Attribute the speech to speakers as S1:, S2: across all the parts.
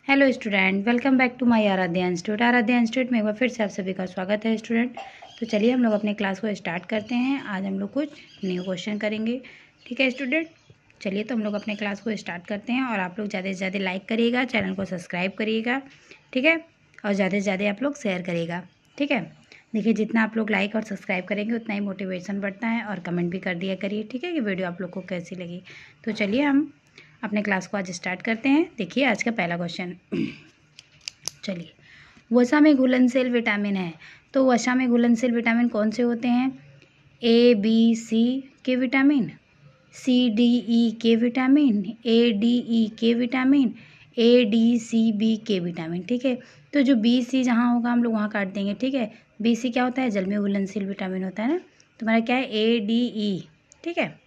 S1: Hello student, welcome back to my Aradhya institute. Aradhya institute में एक बार फिर से आप सभी का स्वागत है स्टूडेंट। तो चलिए हम लोग अपने क्लास को स्टार्ट करते हैं। आज हम लोग कुछ न्यू क्वेश्चन करेंगे, ठीक है स्टूडेंट। चलिए तो हम लोग अपने क्लास को स्टार्ट करते हैं और आप लोग ज़्यादा से ज़्यादा लाइक करिएगा, चैनल को सब्सक्राइब करिएगा, ठीक है, और ज़्यादा से ज़्यादा आप लोग शेयर करिएगा, ठीक है। देखिए जितना आप लोग लाइक और सब्सक्राइब करेंगे उतना ही मोटिवेशन बढ़ता है, और कमेंट भी कर दिया करिए, ठीक है, कि वीडियो आप लोग को कैसी लगी। तो चलिए हम अपने क्लास को आज स्टार्ट करते हैं। देखिए आज का पहला क्वेश्चन। चलिए, वसा में घुलनशील विटामिन है, तो वसा में घुलनशील विटामिन कौन से होते हैं? ए बी सी के vitamin, C D E K vitamin, A D E K vitamin, A D C B के विटामिन, ठीक है। तो जो बी सी जहाँ होगा हम लोग वहाँ काट देंगे, ठीक है। बी सी क्या होता है? जल में घुलनशील विटामिन होता है ना। तुम्हारा क्या है? ए डी ई, ठीक है।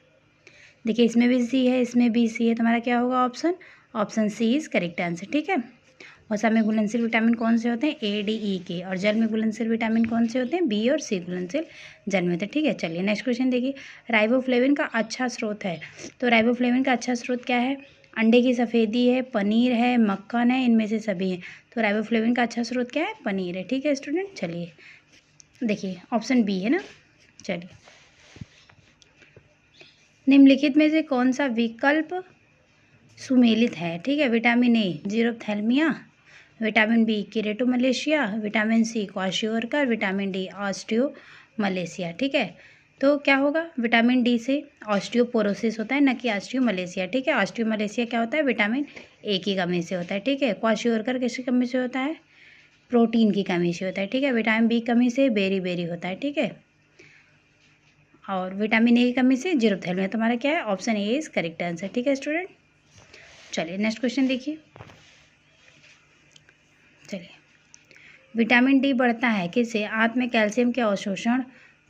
S1: देखिए इसमें भी सी है, इसमें भी सी है, तुम्हारा क्या होगा? Option C is correct answer, ठीक है। वसा में घुलनशील विटामिन कौन से होते हैं? ए डी ई के। और जल में घुलनशील विटामिन कौन से होते हैं? बी और सी घुलनशील जल में होते हैं, ठीक है। चलिए नेक्स्ट क्वेश्चन देखिए। राइबोफ्लेविन का अच्छा स्रोत है, तो राइबोफ्लेविन का अच्छा स्रोत क्या है? अंडे की सफ़ेदी है, पनीर है, मक्खन है, इनमें से सभी है। तो राइबोफ्लेविन का अच्छा स्रोत क्या है? पनीर है, ठीक है स्टूडेंट। चलिए देखिए ऑप्शन बी है ना। चलिए, निम्नलिखित में से कौन सा विकल्प सुमेलित है? ठीक है। Vitamin A xerophthalmia, vitamin B keratomalacia, vitamin C kwashiorkor, vitamin D osteomalacia, ठीक है। तो क्या होगा? विटामिन डी से ऑस्टियोपोरोसिस होता है, न कि ऑस्टियोमलेशिया, ठीक है। ऑस्टियोमलेशिया क्या होता है? विटामिन ए की कमी से होता है, ठीक है। क्वाशियोरकर किसकी कमी से होता है? प्रोटीन की कमी से होता है, ठीक है। विटामिन बी कमी से बेरी बेरी होता है, ठीक है। और विटामिन ए की कमी से जीरोप्थैल्मिया। तुम्हारा क्या है? Option A is correct answer, ठीक है स्टूडेंट। चलिए नेक्स्ट क्वेश्चन देखिए। चलिए, विटामिन डी बढ़ता है किससे? आंत में कैल्शियम के अवशोषण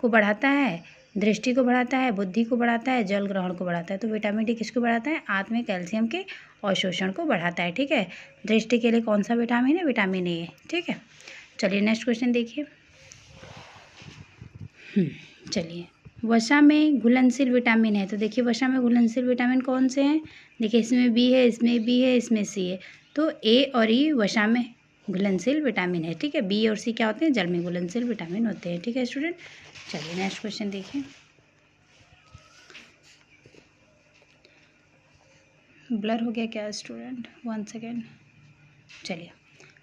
S1: को बढ़ाता है, दृष्टि को बढ़ाता है, बुद्धि को बढ़ाता है, जल ग्रहण को बढ़ाता है। तो विटामिन डी किसको बढ़ाता है? आंत में कैल्शियम के अवशोषण को बढ़ाता है, ठीक है। दृष्टि के लिए कौन सा विटामिन है? विटामिन ए, ठीक है। चलिए नेक्स्ट क्वेश्चन देखिए। चलिए, वसा में घुलनशील विटामिन है, तो देखिए वसा में घुलनशील विटामिन कौन से हैं? देखिए इसमें बी है, इसमें बी है, इसमें सी है। तो ए और ई वसा में घुलनशील विटामिन है, ठीक है। बी और सी क्या होते हैं? जल में घुलनशील विटामिन होते हैं, ठीक है स्टूडेंट। चलिए नेक्स्ट क्वेश्चन देखिए। ब्लर हो गया क्या स्टूडेंट? 1 सेकेंड। चलिए,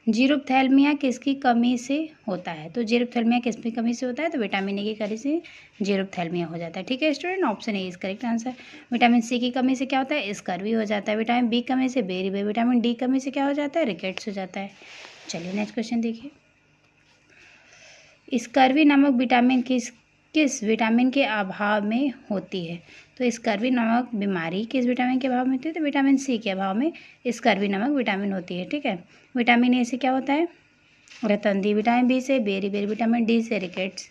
S1: जीरोप्थैल्मिया किसकी कमी से होता है? तो जीरोप्थैल्मिया किसकी कमी से होता है? तो विटामिन ए की कमी से जीरोप्थैल्मिया हो जाता है, ठीक है student. Option A is correct answer. Vitamin C की कमी से क्या होता है? स्कर्वी हो जाता है। विटामिन बी कमी से बेरी बेरी। विटामिन डी कमी से क्या हो जाता है? रिकेट्स हो जाता है। चलिए नेक्स्ट क्वेश्चन देखिए। स्कर्वी नामक विटामिन किस किस विटामिन के अभाव में होती है? तो स्कर्वी नामक बीमारी किस विटामिन के अभाव में होती है? तो विटामिन सी के अभाव में स्कर्वी नामक विटामिन होती है, ठीक है। विटामिन ए से क्या होता है? रतंधी। विटामिन बी से बेरी बेरी। विटामिन डी से रिकेट्स।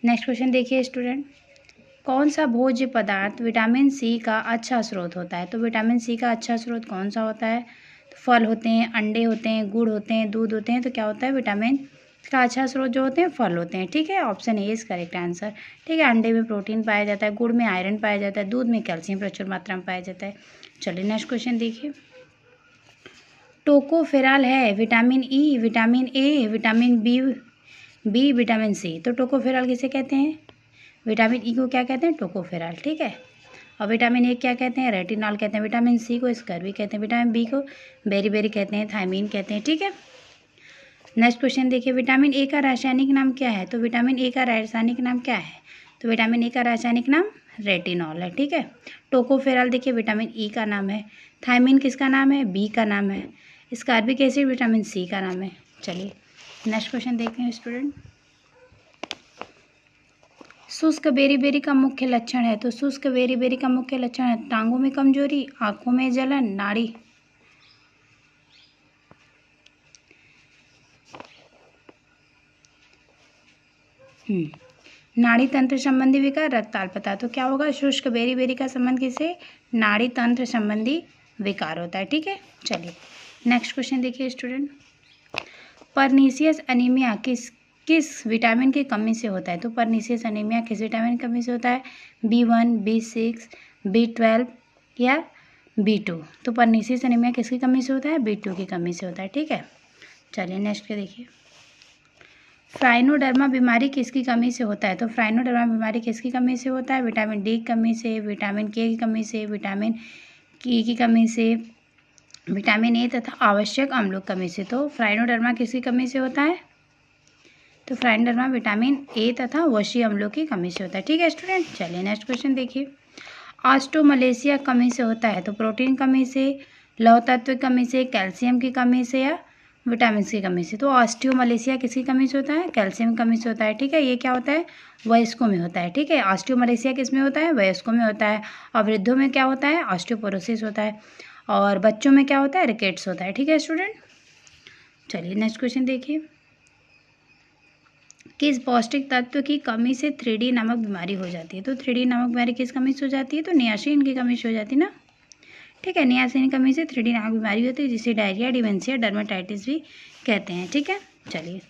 S1: नेक्स्ट क्वेश्चन देखिए स्टूडेंट। कौन सा भोज्य पदार्थ विटामिन सी का अच्छा स्रोत होता है? तो विटामिन सी का अच्छा स्रोत कौन सा होता है? तो फल होते हैं, अंडे होते हैं, गुड़ होते हैं, दूध होते हैं। तो क्या होता है? विटामिन का अच्छा स्रोत जो होते हैं फल होते हैं, ठीक है। Option A is correct answer, ठीक है। अंडे में प्रोटीन पाया जाता है, गुड़ में आयरन पाया जाता है, दूध में कैल्शियम प्रचुर मात्रा में पाया जाता है। चलिए नेक्स्ट क्वेश्चन देखिए। टोकोफेरॉल है vitamin E, vitamin A, vitamin B, vitamin C. तो टोकोफेरॉल किसे कहते हैं? विटामिन ई को क्या कहते हैं? टोकोफेरॉल, ठीक है। और विटामिन ए क्या कहते हैं? रेटिनॉल कहते हैं। विटामिन सी को स्कर्वी कहते हैं। विटामिन बी को बेरी बेरी कहते हैं, थायमीन कहते हैं, ठीक है। नेक्स्ट क्वेश्चन देखिए। विटामिन ए का रासायनिक नाम क्या है? तो विटामिन ए का रासायनिक नाम क्या है? तो विटामिन ए का रासायनिक नाम रेटिनॉल है, ठीक है। टोकोफेरॉल देखिए विटामिन ई का नाम है। थायमीन किसका नाम है? बी का नाम है। स्कॉर्बिक एसिड विटामिन सी का नाम है। चलिए नेक्स्ट क्वेश्चन देखते हैं स्टूडेंट। शुष्क बेरी बेरी का मुख्य लक्षण है, तो शुष्क बेरी बेरी का मुख्य लक्षण है टांगों में कमजोरी, आंखों में जलन, नाड़ी नाड़ी तंत्र संबंधी विकार, रक्ताल्पता। तो क्या होगा? शुष्क बेरी बेरी का संबंध किसे? नाड़ी तंत्र संबंधी विकार होता है, ठीक है। चलिए नेक्स्ट क्वेश्चन देखिए स्टूडेंट। परनीसियस अनीमिया किस विटामिन की कमी से होता है? तो परनीसियस अनीमिया किस विटामिन की कमी से होता है? B1, B6, B12 या B2। तो परनीसियस एनीमिया किसकी कमी से होता है? B2 की कमी से होता है। ठीक है, चलिए नेक्स्ट के देखिए। फ्राइनोडर्मा बीमारी किसकी कमी से होता है? तो फ्राइनोडर्मा बीमारी किसकी कमी से होता है? विटामिन डी की कमी से, विटामिन के की कमी से, विटामिन की कमी से, विटामिन ए तथा आवश्यक अम्लों की कमी से। तो फ्राइनोडर्मा किसकी कमी से होता है? तो फ्राइनोडर्मा विटामिन ए तथा वशीय अम्लों की कमी से होता है। ठीक है स्टूडेंट, चलिए नेक्स्ट क्वेश्चन देखिए। ऑस्टोमलेशिया कमी से होता है? तो प्रोटीन कमी से, लौह तत्व की कमी से, कैल्शियम की कमी से या विटामिन की कमी से। तो ऑस्टियोमलेशिया किसकी कमी से होता है? कैल्शियम की कमी से होता है। ठीक है, ये क्या होता है? वयस्कों में होता है। ठीक है, ऑस्टियोमलेशिया किस में होता है? वयस्कों में होता है। और वृद्धों में क्या होता है? ऑस्टियोपोरोसिस होता है। और बच्चों में क्या होता है? रिकेट्स होता है। ठीक है स्टूडेंट, चलिए नेक्स्ट क्वेश्चन देखिए। किस पौष्टिक तत्व की कमी से 3D नामक बीमारी हो जाती है? तो 3D नामक बीमारी किस कमी से हो जाती है? तो नियासिन की कमी से हो जाती है ना। ठीक है, नियासिन की कमी से 3D नामक बीमारी होती है, जिसे डायरिया, डिमेंशिया, डर्मेटाइटिस भी कहते हैं। ठीक है, चलिए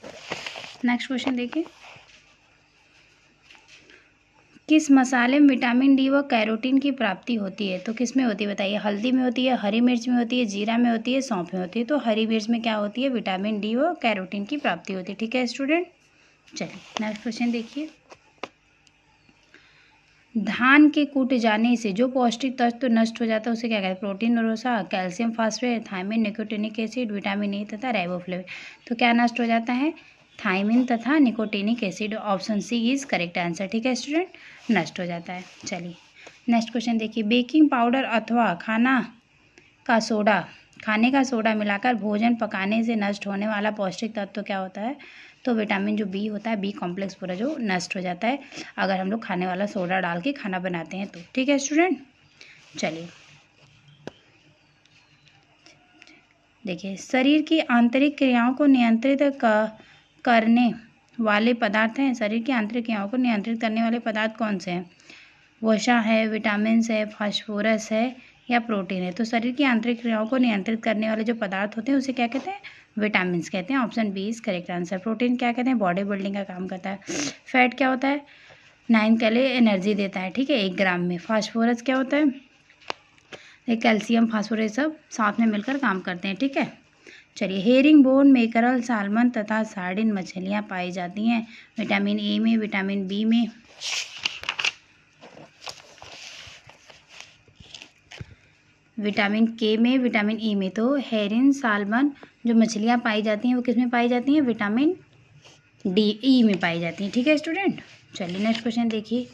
S1: नेक्स्ट क्वेश्चन देखिए। किस मसाले में विटामिन डी व कैरोटीन की प्राप्ति होती है? तो किस में होती है बताइए? हल्दी में होती है, हरी मिर्च में होती है, जीरा में होती है, सौंफ में होती है। तो हरी मिर्च में क्या होती है? विटामिन डी व कैरोटीन की प्राप्ति होती है। ठीक है स्टूडेंट, चलिए नेक्स्ट क्वेश्चन देखिए। धान के कूट जाने से जो पौष्टिक तत्व नष्ट हो जाता है उसे क्या कहते हैं? प्रोटीन, वसा, calcium phosphate, thiamine, nicotinic acid, vitamin A तथा राइबोफ्लेविन। तो क्या नष्ट हो जाता है? थायमिन तथा nicotinic acid. Option C is correct answer. ठीक है स्टूडेंट, नष्ट हो जाता है। चलिए नेक्स्ट क्वेश्चन देखिए। बेकिंग पाउडर अथवा खाने का सोडा मिलाकर भोजन पकाने से नष्ट होने वाला पौष्टिक तत्व क्या होता है? तो विटामिन जो बी होता है, बी कॉम्प्लेक्स पूरा जो नष्ट हो जाता है अगर हम लोग खाने वाला सोडा डाल के खाना बनाते हैं तो। ठीक है स्टूडेंट, चलिए देखिए। शरीर की आंतरिक क्रियाओं को नियंत्रित करने वाले पदार्थ हैं। शरीर की आंतरिक क्रियाओं को नियंत्रित करने वाले पदार्थ कौन से हैं? वसा है, विटामिन है, फास्फोरस है या प्रोटीन है? तो शरीर की आंतरिक क्रियाओं को नियंत्रित करने वाले जो पदार्थ होते हैं उसे क्या कहते हैं? विटामिन कहते हैं। Option B is correct answer. Protein क्या कहते हैं? बॉडी बिल्डिंग का काम करता है। फैट क्या होता है? 9 कैलोरी एनर्जी देता है। ठीक है, 1 ग्राम में। फास्फोरस क्या होता है? कैल्शियम, फास्फोरस सब साथ में मिलकर काम करते हैं। ठीक है, चलिए। हेरिंग बोन, मेकरल, सालमन तथा सार्डिन मछलियाँ पाई जाती हैं विटामिन ए में, विटामिन बी में, विटामिन के में, विटामिन ई में। तो हेरिन, सालमन जो मछलियाँ पाई जाती हैं वो किस में पाई जाती हैं? विटामिन डी, ई में पाई जाती हैं। ठीक है स्टूडेंट, चलिए नेक्स्ट क्वेश्चन देखिए।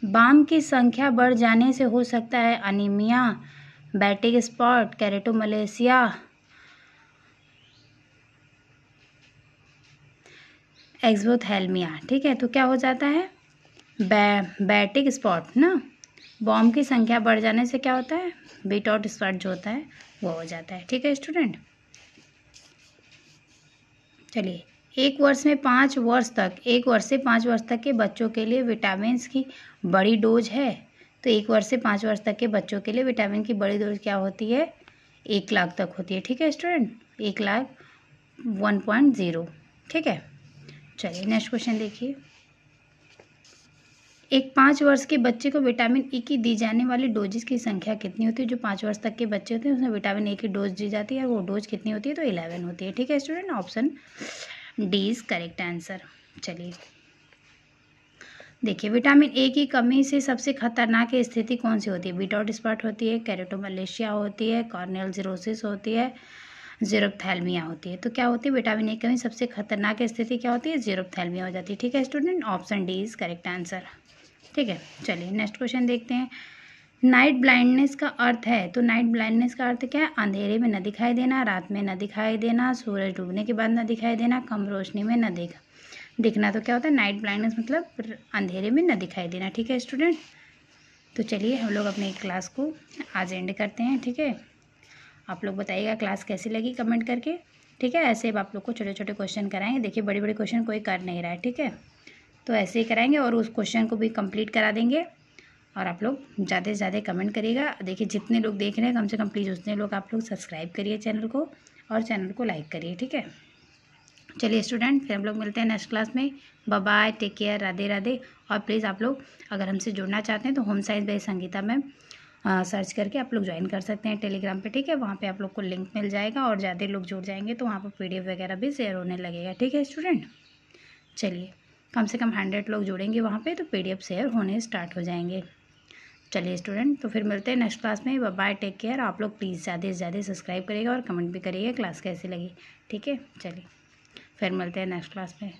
S1: बाम की संख्या बढ़ जाने से हो सकता है अनीमिया, बैटिक स्पॉट, कैरेटोमलेशिया, एक्सोथैल्मिया। ठीक है, तो क्या हो जाता है? बैटिक स्पॉट ना। बॉम की संख्या बढ़ जाने से क्या होता है? बीटॉट स्पॉट जो होता है वो हो जाता है। ठीक है स्टूडेंट, चलिए। एक वर्ष से 5 वर्ष तक के बच्चों के लिए विटामिन की बड़ी डोज है। तो 1 वर्ष से 5 वर्ष तक के बच्चों के लिए विटामिन की बड़ी डोज क्या होती है? 1 लाख तक होती है। ठीक है स्टूडेंट, 1 लाख 1.0। ठीक है, चलिए नेक्स्ट क्वेश्चन देखिए। एक 5 वर्ष के बच्चे को विटामिन ई की दी जाने वाली डोजेस की संख्या कितनी होती है? जो 5 वर्ष तक के बच्चे होते हैं उसमें विटामिन ए की डोज दी जाती है, वो डोज कितनी होती है? तो 11 होती है। ठीक है student, option D is correct answer. चलिए देखिए, विटामिन ए की कमी से सबसे खतरनाक स्थिति कौन सी होती है? बीटॉट स्पॉट होती है, कैरेटोमलेशिया होती है, कॉर्नियल जीरोसिस होती है, जीरोप्थैल्मिया होती है। तो क्या होती है? विटामिन ए की कमी सबसे खतरनाक स्थिति क्या होती है? जीरोप्थैल्मिया हो जाती है। ठीक है student, option D is correct answer. ठीक है, चलिए नेक्स्ट क्वेश्चन देखते हैं। नाइट ब्लाइंडनेस का अर्थ है? तो नाइट ब्लाइंडनेस का अर्थ क्या है? अंधेरे में न दिखाई देना, रात में न दिखाई देना, सूरज डूबने के बाद न दिखाई देना, कम रोशनी में न दिखना। तो क्या होता है? नाइट ब्लाइंडनेस मतलब अंधेरे में न दिखाई देना। ठीक है स्टूडेंट, तो चलिए हम लोग अपने क्लास को आज एंड करते हैं। ठीक है, आप लोग बताइएगा क्लास कैसी लगी कमेंट करके। ठीक है, ऐसे आप लोग को छोटे छोटे क्वेश्चन कराएंगे। देखिए बड़े बड़े क्वेश्चन कोई कर नहीं रहा है। ठीक है, तो ऐसे ही कराएंगे और उस क्वेश्चन को भी कंप्लीट करा देंगे। और आप लोग ज़्यादा से ज़्यादा कमेंट करिएगा। देखिए जितने लोग देख रहे हैं कम से कम प्लीज़ उतने लोग आप लोग सब्सक्राइब करिए चैनल को और चैनल को लाइक करिए। ठीक है, चलिए स्टूडेंट, फिर हम लोग मिलते हैं नेक्स्ट क्लास में। Bye bye, take care, Radhe Radhe. और प्लीज़ आप लोग अगर हमसे जुड़ना चाहते हैं तो home science by Sangeeta ma'am search करके आप लोग ज्वाइन कर सकते हैं टेलीग्राम पे, ठीक है। वहाँ पे आप लोग को लिंक मिल जाएगा और ज़्यादा लोग जुड़ जाएंगे तो वहाँ पर PDF वगैरह भी शेयर होने लगेगा, ठीक है स्टूडेंट। चलिए, कम से कम 100 लोग जुड़ेंगे वहाँ पे तो PDF शेयर होने स्टार्ट हो जाएंगे। चलिए स्टूडेंट, तो फिर मिलते हैं नेक्स्ट क्लास में। Bye bye, take care. आप लोग प्लीज़ ज़्यादा से ज़्यादा सब्सक्राइब करिएगा और कमेंट भी करिएगा क्लास कैसी लगी, ठीक है। चलिए, फिर मिलते हैं नेक्स्ट क्लास में।